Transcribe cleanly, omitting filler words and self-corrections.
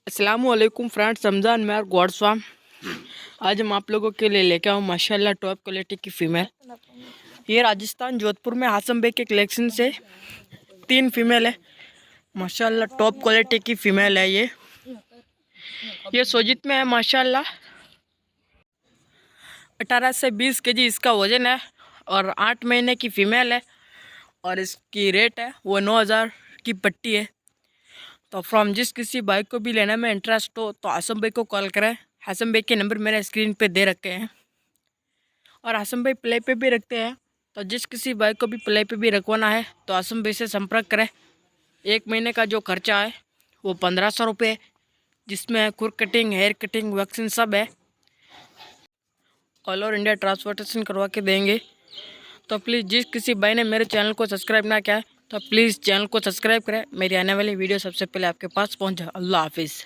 अस्सलामुअलैकुम फ्रेंड्स, रमज़ान में और गॉड स्वाम। आज हम आप लोगों के लिए लेके आऊँ माशाल्लाह टॉप क्वालिटी की फ़ीमेल। ये राजस्थान जोधपुर में हासम भाई के कलेक्शन से 3 फीमेल है। माशाल्लाह टॉप क्वालिटी की फ़ीमेल है। ये सोजित में है माशाल्लाह। 18 से 20 केजी इसका वज़न है और 8 महीने की फ़ीमेल है और इसकी रेट है वो 9,000 की पट्टी है। तो फ्रॉम जिस किसी बाइक को भी लेने में इंटरेस्ट हो तो हासम भाई को कॉल करें। हासम भाई के नंबर मेरे स्क्रीन पे दे रखे हैं और हासम भाई प्ले पे भी रखते हैं। तो जिस किसी बाइक को भी प्ले पे भी रखवाना है तो हासम भाई से संपर्क करें। 1 महीने का जो खर्चा है वो 1500 रुपये, जिसमें खुर कटिंग, हेयर कटिंग, वैक्सीन सब है। ऑल ओवर इंडिया ट्रांसपोर्टेशन करवा के देंगे। तो प्लीज़ जिस किसी भाई ने मेरे चैनल को सब्सक्राइब ना किया है तो प्लीज़ चैनल को सब्सक्राइब करें। मेरी आने वाली वीडियो सबसे पहले आपके पास पहुंच जाए। अल्लाह हाफिज़।